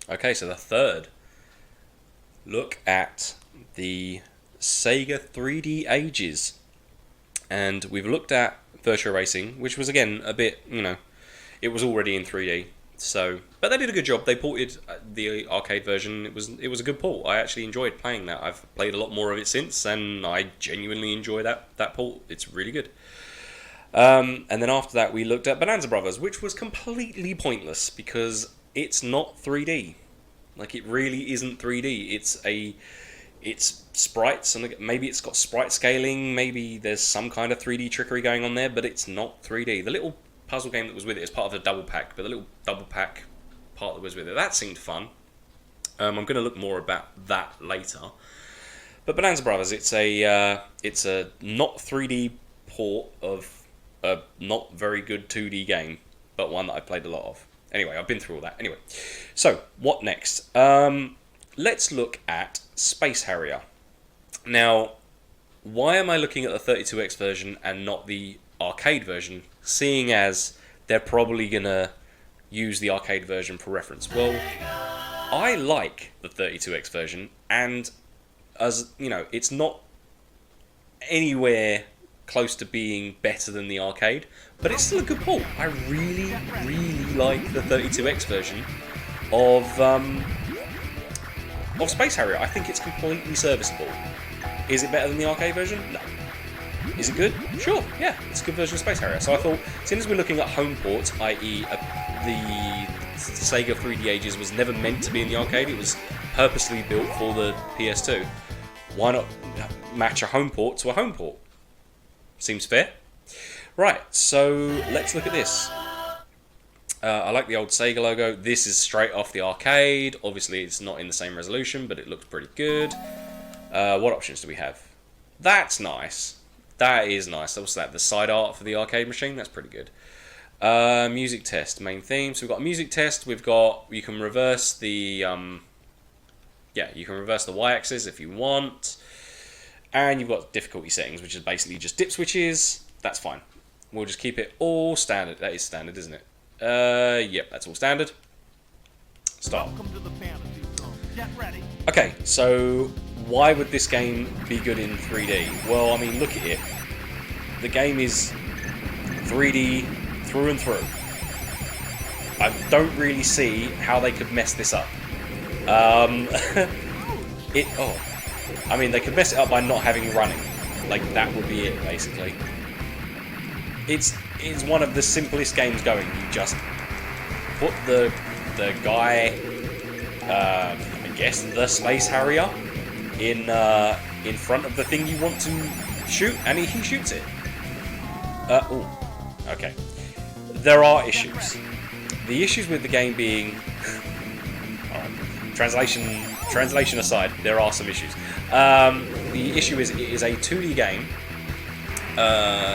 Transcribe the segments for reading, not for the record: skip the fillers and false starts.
Okay, so the third. Look at the Sega 3D Ages. And we've looked at Virtua Racing, which was again a bit, it was already in 3D. So, but they did a good job. They ported the arcade version. It was a good port. I actually enjoyed playing that. I've played a lot more of it since, and I genuinely enjoy that port. It's really good. And then after that, we looked at Bonanza Brothers, which was completely pointless because it's not 3D. Like, it really isn't 3D. It's sprites, and maybe it's got sprite scaling. Maybe there's some kind of 3D trickery going on there, but it's not 3D. The little puzzle game that was with it is part of the double pack, but the little double pack part that was with it, that seemed fun. I'm going to look more about that later. But Bonanza Brothers, it's a not 3D port of a not very good 2D game, but one that I've played a lot of. Anyway, I've been through all that. Anyway, so what next? Let's look at Space Harrier. Now, why am I looking at the 32X version and not the arcade version, seeing as they're probably going to use the arcade version for reference? Well, I like the 32X version, and as you know, it's not anywhere close to being better than the arcade, but it's still a good port. I really, really like the 32X version of Space Harrier. I think it's completely serviceable. Is it better than the arcade version? No. Is it good? Sure, yeah, it's a good version of Space Harrier. So I thought, since we're looking at home ports, i.e. the Sega 3D Ages was never meant to be in the arcade, it was purposely built for the PS2, why not match a home port to a home port? Seems fair. Right, so let's look at this. I like the old Sega logo. This is straight off the arcade. Obviously, it's not in the same resolution, but it looks pretty good. What options do we have? That's nice. That is nice. What's that? The side art for the arcade machine? That's pretty good. Music test, main theme. So we've got a music test. We've got, you can reverse the, you can reverse the Y-axis if you want. And you've got difficulty settings, which is basically just dip switches. That's fine. We'll just keep it all standard. That is standard, isn't it? Yep, that's all standard. Start. Okay, so why would this game be good in 3D? Well, I mean, look at it. The game is 3D through and through. I don't really see how they could mess this up. I mean, they could mess it up by not having running. Like, that would be it, basically. It's one of the simplest games going. You just put the guy, I guess the Space Harrier, in front of the thing you want to shoot, and he shoots it. Okay. There are issues. The issues with the game being... Translation aside, there are some issues. The issue is, it is a 2D game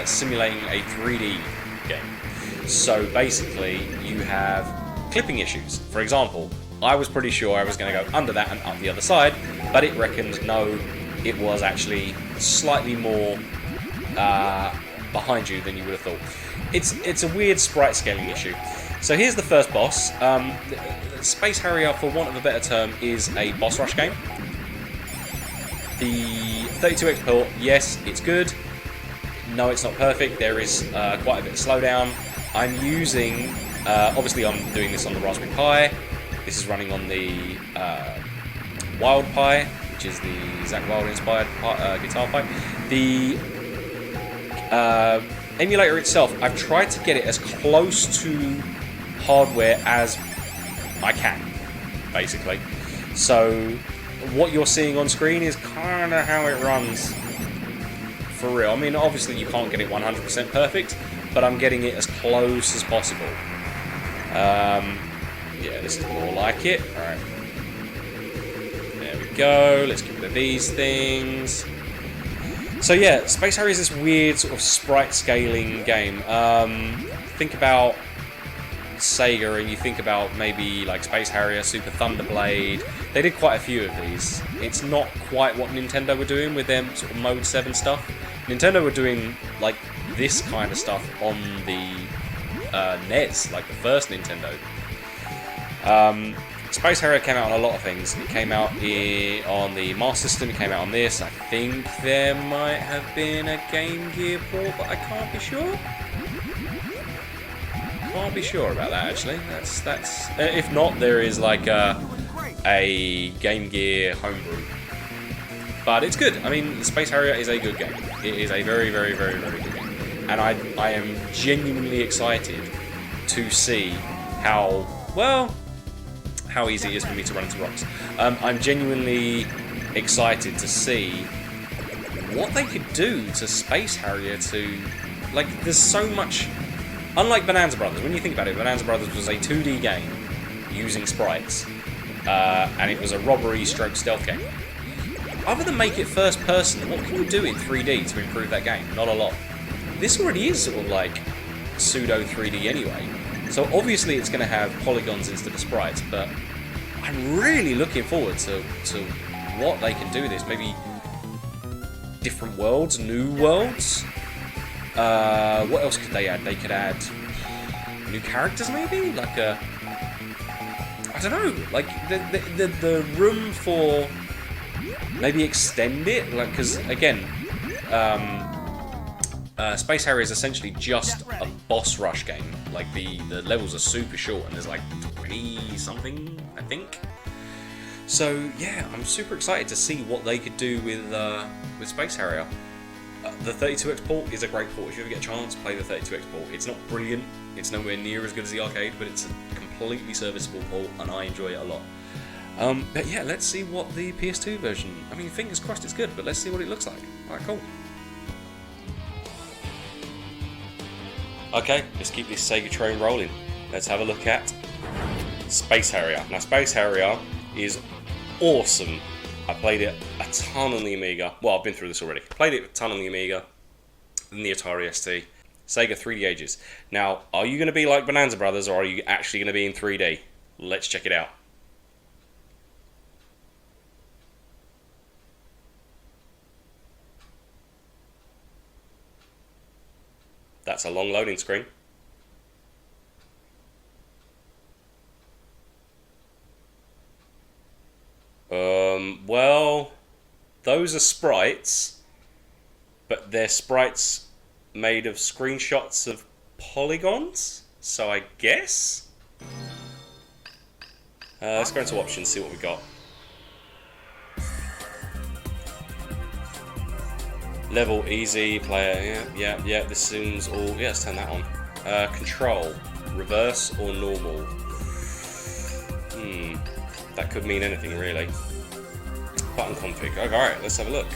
simulating a 3D game. So basically, you have clipping issues. For example, I was pretty sure I was going to go under that and up the other side, but it reckoned no, it was actually slightly more behind you than you would have thought. It's a weird sprite scaling issue. So here's the first boss. Space Harrier, for want of a better term, is a boss rush game. The 32X port, yes, it's good. No, it's not perfect. There is quite a bit of slowdown. I'm using, obviously I'm doing this on the Raspberry Pi. This is running on the Wild Pi, which is the Zakk Wylde inspired guitar Pi. The emulator itself, I've tried to get it as close to hardware as I can, basically. So what you're seeing on screen is kind of how it runs for real. I mean, obviously you can't get it 100% perfect, but I'm getting it as close as possible. Yeah, this is more like it. Alright. There we go. Let's get rid of these things. So yeah, Space Harrier is this weird sort of sprite scaling game. Think about Sega and you think about maybe like Space Harrier, Super Thunderblade. They did quite a few of these. It's not quite what Nintendo were doing with their sort of Mode 7 stuff. Nintendo were doing like this kind of stuff on the NES, like the first Nintendo. Space Harrier came out on a lot of things. It came out on the Master System, it came out on this. I think there might have been a Game Gear port, but I can't be sure. Can't be sure about that, actually. That's if not, there is like a Game Gear homebrew. But it's good. I mean, Space Harrier is a good game. It is a very, very, very, very good game. And I am genuinely excited to see how easy it is for me to run into rocks. I'm genuinely excited to see what they could do to Space Harrier to... Like, there's so much... Unlike Bonanza Brothers, when you think about it, Bonanza Brothers was a 2D game using sprites. And it was a robbery stroke stealth game. Other than make it first person, what can you do in 3D to improve that game? Not a lot. This already is sort of like pseudo 3D anyway. So obviously it's going to have polygons instead of sprites, but I'm really looking forward to what they can do with this. Maybe different worlds, new worlds. What else could they add? They could add new characters maybe? Like a... I don't know. Like the room for... Maybe extend it? Like, because again... Space Harrier is essentially just a boss rush game. Like the levels are super short and there's like 20 something, I think. So yeah, I'm super excited to see what they could do with Space Harrier. The 32X port is a great port. If you ever get a chance, play the 32X port. It's not brilliant. It's nowhere near as good as the arcade, but it's a completely serviceable port, and I enjoy it a lot. But yeah, let's see what the PS2 version. I mean, fingers crossed it's good, but let's see what it looks like. Alright, cool. Okay, let's keep this Sega train rolling. Let's have a look at Space Harrier. Now, Space Harrier is awesome. I played it a ton on the Amiga. Well, I've been through this already. Played it a ton on the Amiga, and the Atari ST. Sega 3D Ages. Now, are you going to be like Bonanza Brothers, or are you actually going to be in 3D? Let's check it out. That's a long loading screen. Well, those are sprites, but they're sprites made of screenshots of polygons, so I guess? Let's go into options, see what we got. Level, easy, player, yeah, this seems all... Yeah, let's turn that on. Control, reverse or normal? That could mean anything, really. Button config. Alright, let's have a look.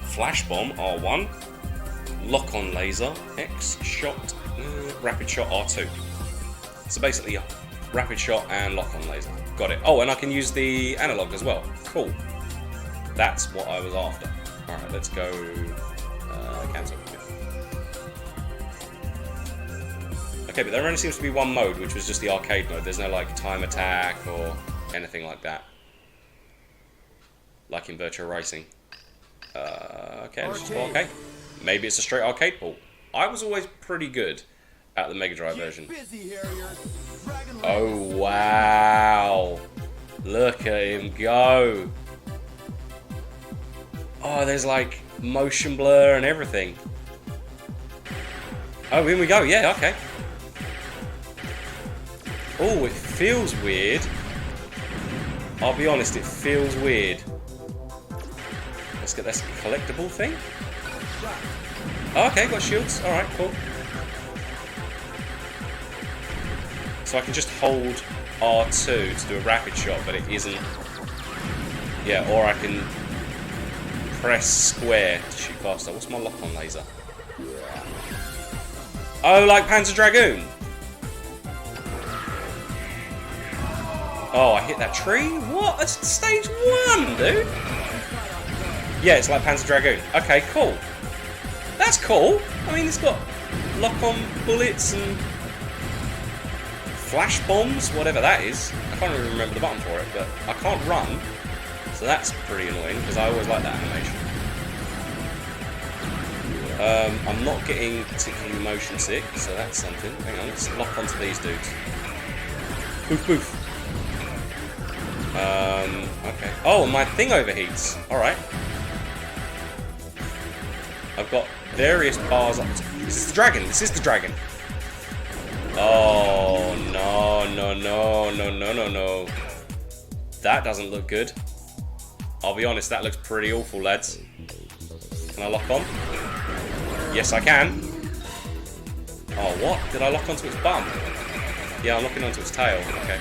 Flash bomb, R1. Lock-on laser, X. Shot, rapid shot, R2. So basically, rapid shot and lock-on laser. Got it. Oh, and I can use the analog as well. Cool. That's what I was after. Alright, let's go... cancel. Okay, but there only seems to be one mode, which was just the arcade mode. There's no, like, time attack or anything like that. Like in Virtual Racing. Okay, let's just go arcade. Maybe it's a straight arcade port. I was always pretty good at the Mega Drive version. Oh, wow. Look at him go. Oh, there's, like, motion blur and everything. Oh, here we go. Yeah, okay. Oh, it feels weird. I'll be honest, it feels weird. Let's get this collectible thing. Oh, okay, got shields. Alright, cool. So I can just hold R2 to do a rapid shot, but it isn't... Yeah, or I can press square to shoot faster. What's my lock-on laser? Oh, like Panzer Dragoon? Oh, I hit that tree? What? That's stage 1, dude! Yeah, it's like Panzer Dragoon. Okay, cool. That's cool. I mean, it's got lock-on bullets and flash bombs, whatever that is. I can't even remember the button for it, but I can't run. So that's pretty annoying, because I always like that animation. I'm not getting particularly motion sick, so that's something. Hang on, let's lock onto these dudes. Boof, boof. Okay. Oh, my thing overheats. Alright. I've got various bars up. This is the dragon. This is the dragon. Oh, no, no, no, no, no, no, no. That doesn't look good. I'll be honest, that looks pretty awful, lads. Can I lock on? Yes, I can. Oh, what? Did I lock onto its bum? Yeah, I'm locking onto its tail. Okay.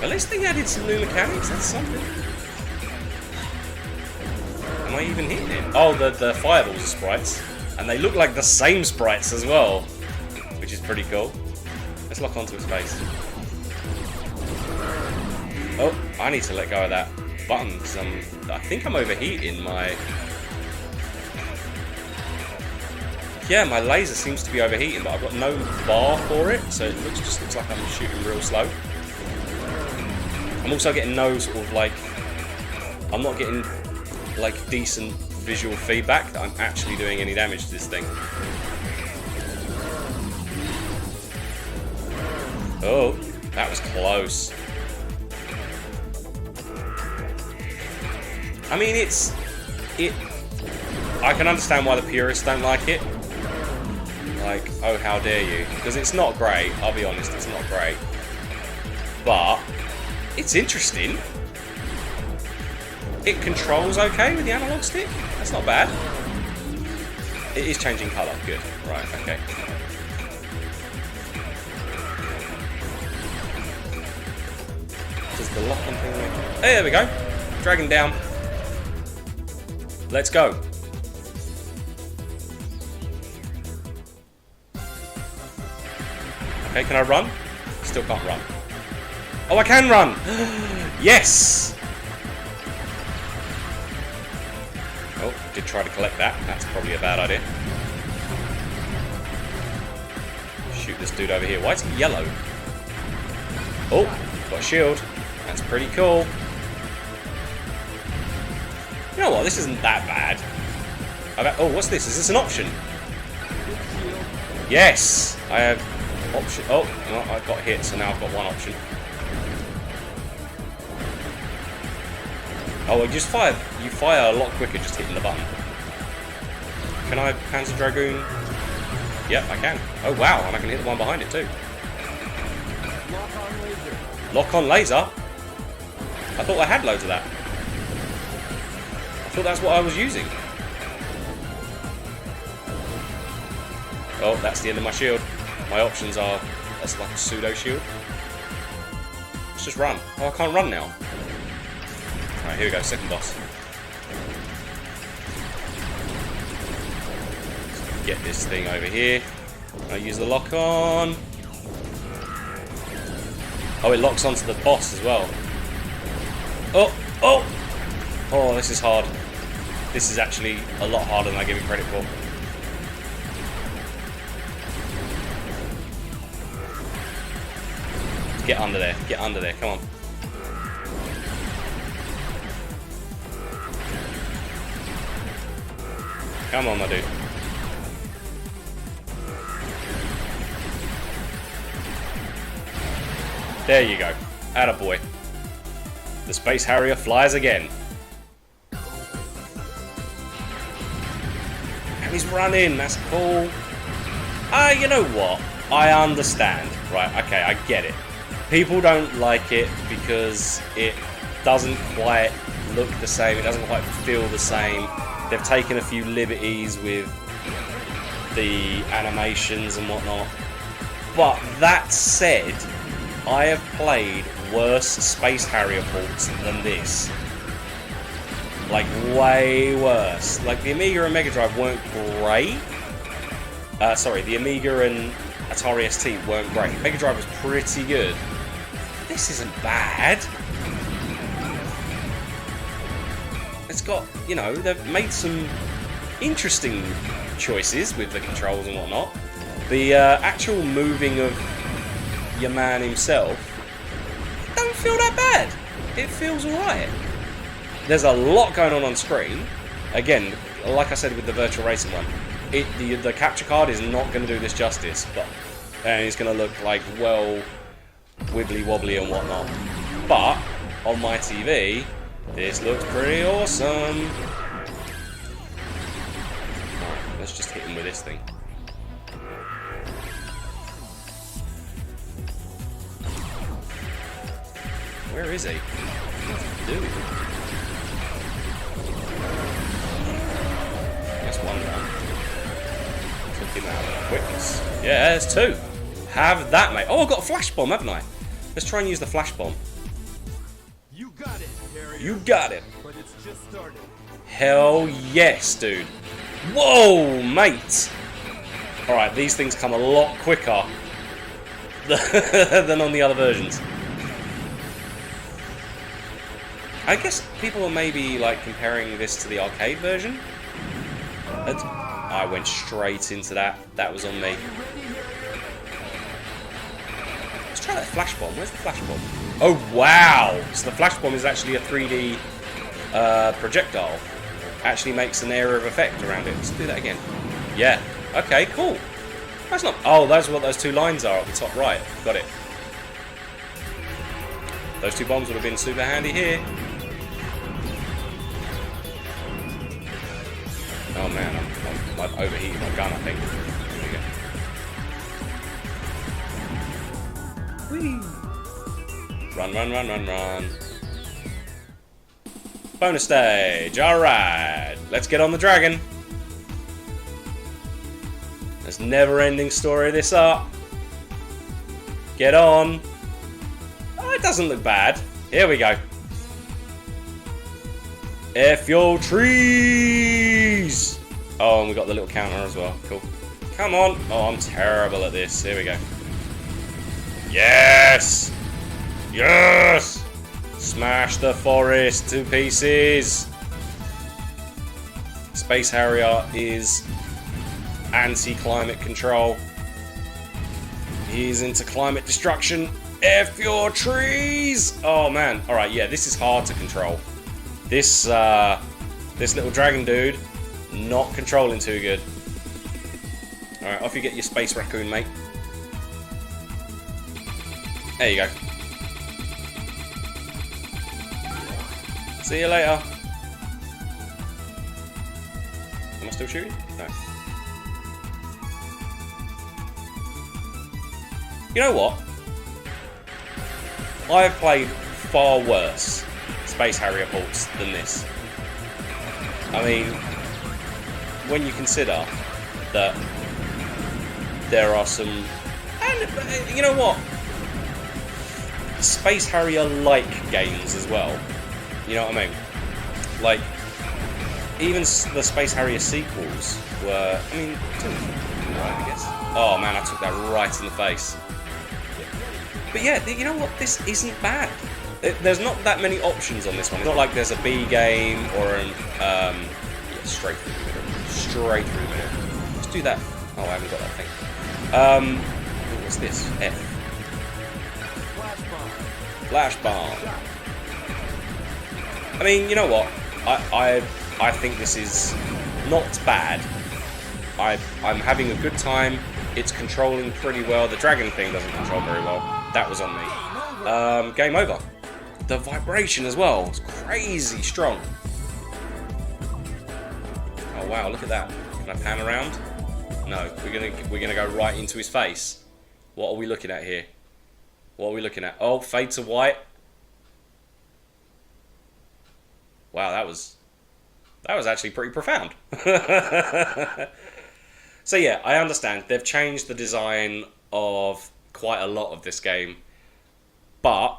At least they added some new mechanics. That's something. Am I even hitting it? Oh, the fireballs are sprites. And they look like the same sprites as well. Which is pretty cool. Let's lock onto its face. Oh, I need to let go of that button because I think I'm overheating my... Yeah, my laser seems to be overheating, but I've got no bar for it, so it just looks like I'm shooting real slow. I'm also getting no sort of like... I'm not getting like decent visual feedback that I'm actually doing any damage to this thing. Oh, that was close. I mean, I can understand why the purists don't like it. Like, oh, how dare you? Because it's not great, I'll be honest, it's not great. But, it's interesting. It controls okay with the analog stick. That's not bad. It is changing colour, good. Right, okay. Does the lock-on thing make it? Hey, there we go. Dragging down. Let's go. Okay, can I run? Still can't run. Oh, I can run! Yes! Oh, did try to collect that. That's probably a bad idea. Shoot this dude over here. Why is he yellow? Oh, got a shield. That's pretty cool. You know what? This isn't that bad. Oh, what's this? Is this an option? Yes! I have option. Oh, no, I got hit, so now I've got one option. Oh, you fire a lot quicker just hitting the button. Can I Panzer Dragoon? Yep, I can. Oh, wow, and I can hit the one behind it too. Lock on laser? I thought I had loads of that. I thought that's what I was using. Oh, that's the end of my shield. My options are, that's like a pseudo shield. Let's just run. Oh, I can't run now. Alright, here we go, second boss. Get this thing over here. I use the lock on. Oh, it locks onto the boss as well. Oh, oh! Oh, this is hard. This is actually a lot harder than I give it credit for. Get under there, come on. Come on, my dude. There you go. Attaboy. The Space Harrier flies again. And he's running, that's cool. You know what? I understand. Right, okay, I get it. People don't like it because it doesn't quite look the same, it doesn't quite feel the same. They've taken a few liberties with the animations and whatnot. But that said, I have played worse Space Harrier ports than this. Like, way worse. Like, the Amiga and Mega Drive weren't great. Sorry, the Amiga and Atari ST weren't great. Mega Drive was pretty good. This isn't bad. It's got, you know, they've made some interesting choices with the controls and whatnot. The actual moving of your man himself don't feel that bad. It feels alright. there's a lot going on screen. Again, like I said with the virtual racing one, the capture card is not going to do this justice, and it's going to look like, well, wibbly wobbly and whatnot. But on my TV, this looks pretty awesome. Right, let's just hit him with this thing. Where is he? What's he doing? That's one down. Took him out of quickness. Yeah, there's two. Have that, mate. Oh, I've got a flash bomb, haven't I? Let's try and use the flash bomb. You got it, Harrier. You got it. But it's just started. Hell yes, dude. Whoa, mate. Alright, these things come a lot quicker than on the other versions. I guess people are maybe like comparing this to the arcade version. I went straight into that. That was on me. Let's try that flash bomb. Where's the flash bomb? Oh wow! So the flash bomb is actually a 3D projectile. Actually makes an area of effect around it. Let's do that again. Yeah. Okay. Cool. That's not. Oh, that's what those two lines are at the top right. Got it. Those two bombs would have been super handy here. Oh man, I've overheated my gun, I think. There we go. Whee! Run, run, run, run, run. Bonus stage, alright. Let's get on the dragon. There's never-ending story this up. Get on. Oh, it doesn't look bad. Here we go. F your trees! Oh, and we got the little counter as well. Cool. Come on. Oh, I'm terrible at this. Here we go. Yes! Yes! Smash the forest to pieces. Space Harrier is anti-climate control. He's into climate destruction. F your trees! Oh man. Alright, yeah, this is hard to control. This little dragon dude, not controlling too good. Alright, off you get your space raccoon, mate. There you go. See you later. Am I still shooting? No. You know what? I've played far worse Space Harrier ports than this. I mean, when you consider that there are some, and you know what, Space Harrier-like games as well. You know what I mean? Like, even the Space Harrier sequels were, I mean, right, I guess. Oh man, I took that right in the face. But yeah, you know what? This isn't bad. There's not that many options on this one. It's not like there's a B game or an yeah, straight through the middle. Straight through the middle. Let's do that. Oh, I haven't got that thing. What's this? F. Flash bomb. I mean, you know what? I think this is not bad. I'm having a good time. It's controlling pretty well. The dragon thing doesn't control very well. That was on me. Game over. The vibration as well. It's crazy strong. Oh wow, look at that. Can I pan around? No, we're gonna go right into his face. What are we looking at here? What are we looking at? Oh, fade to white. Wow, that was actually pretty profound. So yeah, I understand. They've changed the design of quite a lot of this game. But,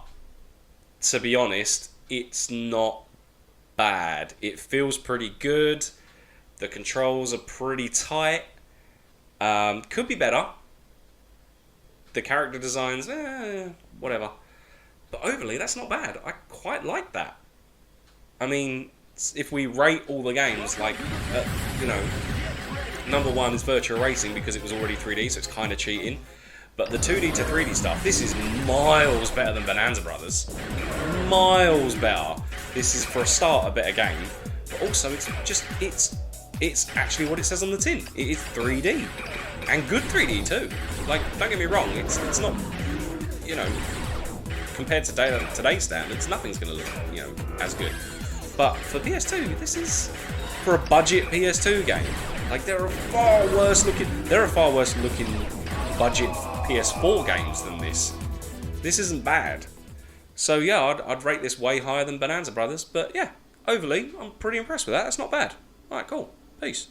to be honest, it's not bad. It feels pretty good. The controls are pretty tight. Could be better. The character designs, whatever. But overly, that's not bad. I quite like that. I mean, if we rate all the games, like, you know, number one is Virtua Racing because it was already 3D, so it's kind of cheating. But the 2D to 3D stuff, this is miles better than Bonanza Brothers. Miles better. this is for a start a better game, but also it's actually what it says on the tin. It is 3D and good 3D too. Like, don't get me wrong, it's not, you know, compared to today's standards, nothing's going to look, you know, as good. But for PS2, this is for a budget PS2 game. Like, there are far worse looking budget PS4 games than this. This isn't bad. So yeah, I'd rate this way higher than Bonanza Brothers. But yeah, overly, I'm pretty impressed with that. That's not bad. Alright, cool. Peace.